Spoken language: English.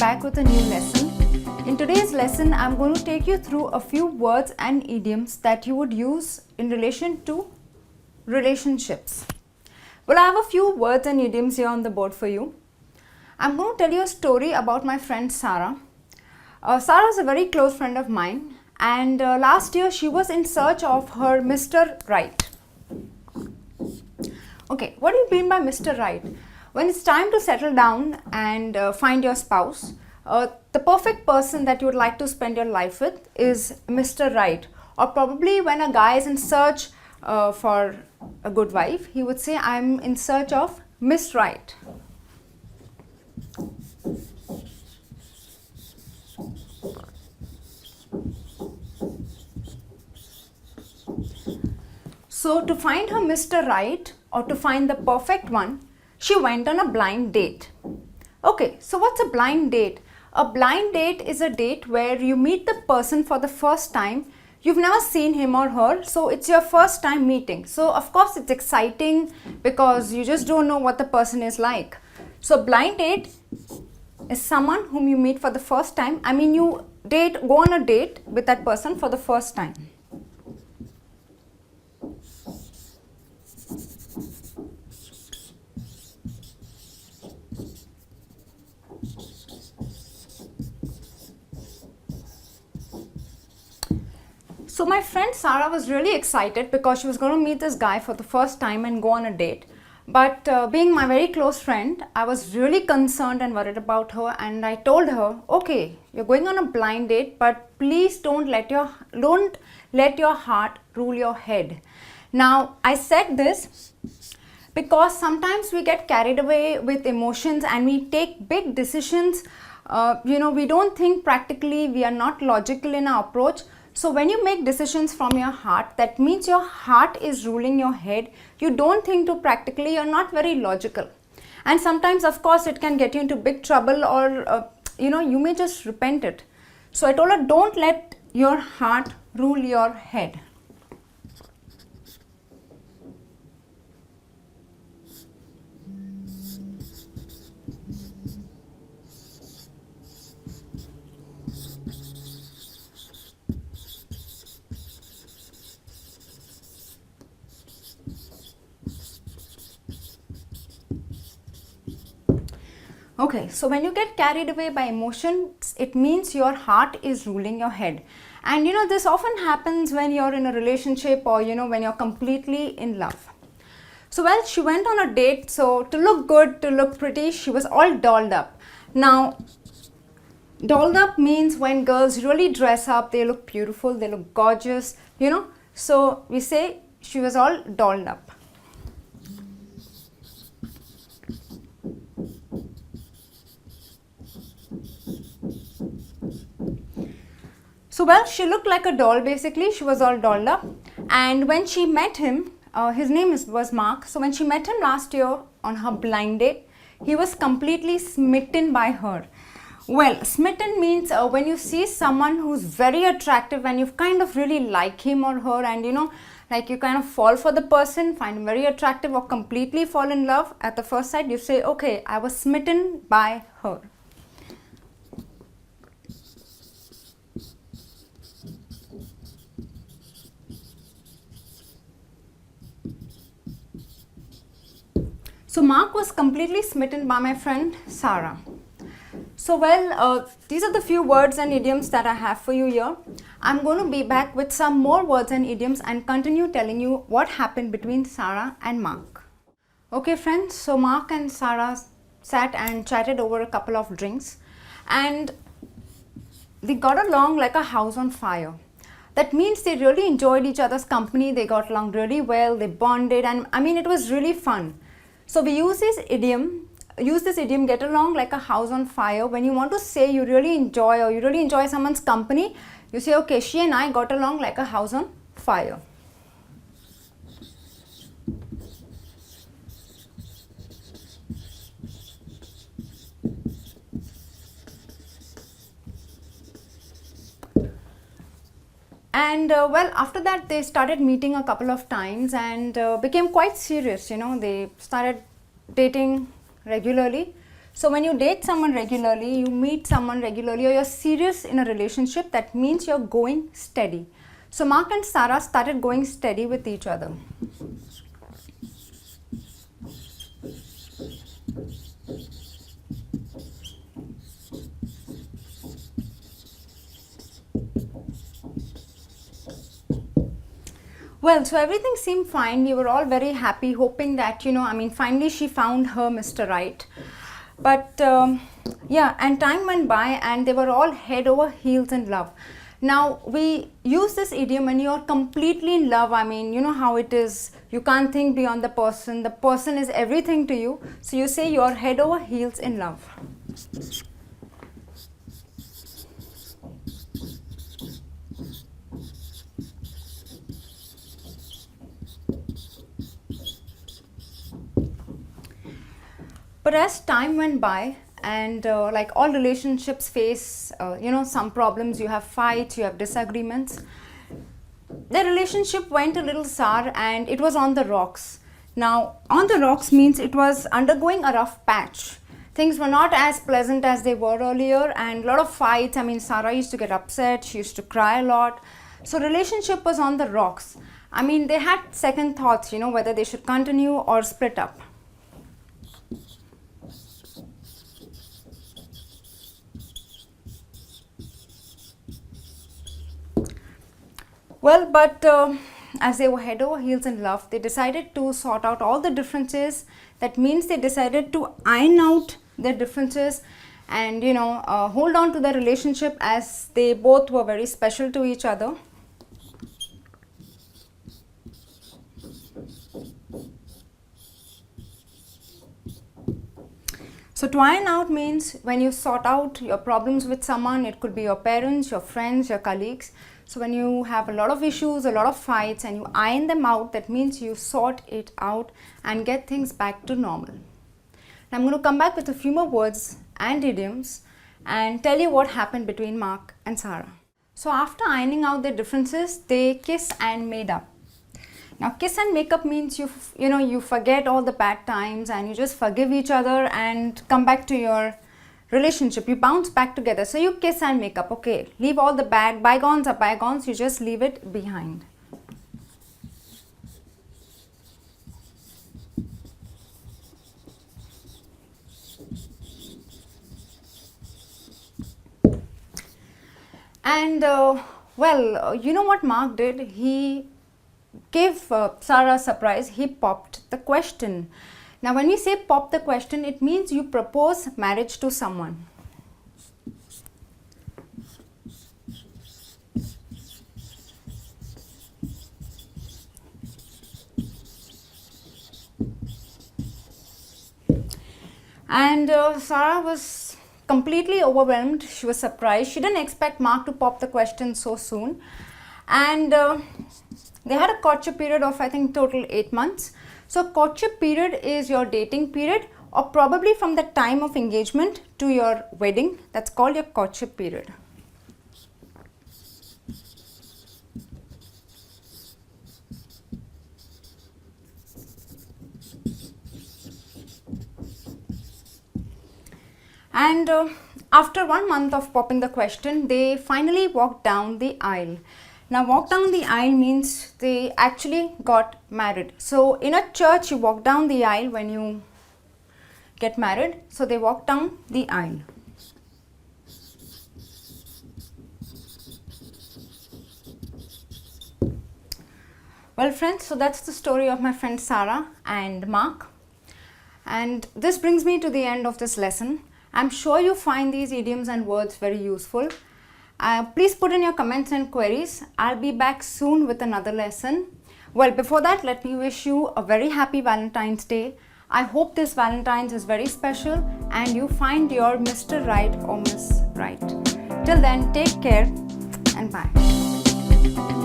back with a new lesson. In today's lesson, I'm going to take you through a few words and idioms that you would use in relation to relationships. Well, I have a few words and idioms here on the board for you. I'm going to tell you a story about my friend Sarah. Sarah is a very close friend of mine, and last year she was in search of her Mr. Right. Okay, what do you mean by Mr. Right? When it's time to settle down and find your spouse, the perfect person that you would like to spend your life with is Mr. Right. Or probably when a guy is in search for a good wife, he would say, I'm in search of Miss Right. So to find her Mr. Right or to find the perfect one, she went on a blind date. Okay, so what's a blind date? A blind date is a date where you meet the person for the first time. You've never seen him or her, so it's your first time meeting. So of course it's exciting because you just don't know what the person is like. So blind date is someone whom you meet for the first time. I mean, you go on a date with that person for the first time. So my friend Sarah was really excited because she was going to meet this guy for the first time and go on a date. But being my very close friend, I was really concerned and worried about her, and I told her, okay, you're going on a blind date, but please don't let your heart rule your head. Now, I said this because sometimes we get carried away with emotions and we take big decisions. We don't think practically, we are not logical in our approach. So when you make decisions from your heart, that means your heart is ruling your head. You don't think too practically, you're not very logical. And sometimes, of course, it can get you into big trouble, or, you may just repent it. So I told her, don't let your heart rule your head. Okay, so when you get carried away by emotions, it means your heart is ruling your head. And this often happens when you're in a relationship or when you're completely in love. So well, she went on a date, so to look good, to look pretty, she was all dolled up. Now, dolled up means when girls really dress up, they look beautiful, they look gorgeous, So we say she was all dolled up. So well, she looked like a doll basically, she was all dolled up. And when she met him, his name was Mark. So when she met him last year on her blind date, he was completely smitten by her. Well, smitten means when you see someone who's very attractive and you kind of really like him or her, and like you kind of fall for the person, find him very attractive, or completely fall in love at the first sight, you say, okay, I was smitten by her. So Mark was completely smitten by my friend Sarah. So well, these are the few words and idioms that I have for you here. I'm going to be back with some more words and idioms and continue telling you what happened between Sarah and Mark. Okay friends, so Mark and Sarah sat and chatted over a couple of drinks, and they got along like a house on fire. That means they really enjoyed each other's company, they got along really well, they bonded, and I mean it was really fun. So we use this idiom, get along like a house on fire. When you want to say you really enjoy someone's company, you say, okay, she and I got along like a house on fire. And well, after that they started meeting a couple of times and became quite serious, they started dating regularly. So when you date someone regularly, you meet someone regularly, or you're serious in a relationship, that means you're going steady. So Mark and Sarah started going steady with each other. Well, so everything seemed fine. We were all very happy, hoping that, finally she found her Mr. Right. But yeah, and time went by and they were all head over heels in love. Now, we use this idiom when you're completely in love. I mean, you know how it is. You can't think beyond the person. The person is everything to you. So you say you're head over heels in love. But as time went by, and like all relationships face, some problems, you have fights, you have disagreements. The relationship went a little sour and it was on the rocks. Now, on the rocks means it was undergoing a rough patch. Things were not as pleasant as they were earlier, and a lot of fights. I mean, Sarah used to get upset, she used to cry a lot. So relationship was on the rocks. I mean, they had second thoughts, whether they should continue or split up. Well, but as they were head over heels in love, they decided to sort out all the differences. That means they decided to iron out their differences and, hold on to their relationship, as they both were very special to each other. So to iron out means when you sort out your problems with someone, it could be your parents, your friends, your colleagues. So when you have a lot of issues, a lot of fights, and you iron them out, that means you sort it out and get things back to normal. Now I'm going to come back with a few more words and idioms and tell you what happened between Mark and Sarah. So after ironing out their differences, they kiss and made up. Now kiss and make up means you forget all the bad times and you just forgive each other and come back to your relationship. You bounce back together. So you kiss and make up. Okay, leave all the bad. Bygones are bygones. You just leave it behind. And well, you know what Mark did? He gave Sarah a surprise. He popped the question. Now when we say pop the question, it means you propose marriage to someone. And Sarah was completely overwhelmed. She was surprised. She didn't expect Mark to pop the question so soon. And they had a courtship period of, I think, total 8 months. So courtship period is your dating period, or probably from the time of engagement to your wedding. That's called your courtship period. And after 1 month of popping the question, they finally walked down the aisle. Now walk down the aisle means they actually got married. So in a church you walk down the aisle when you get married. So they walked down the aisle. Well friends, so that's the story of my friend Sarah and Mark. And this brings me to the end of this lesson. I'm sure you find these idioms and words very useful. Please put in your comments and queries. I'll be back soon with another lesson. Well, before that, let me wish you a very happy Valentine's Day. I hope this Valentine's is very special and you find your Mr. Right or Miss Right. Till then, take care and bye.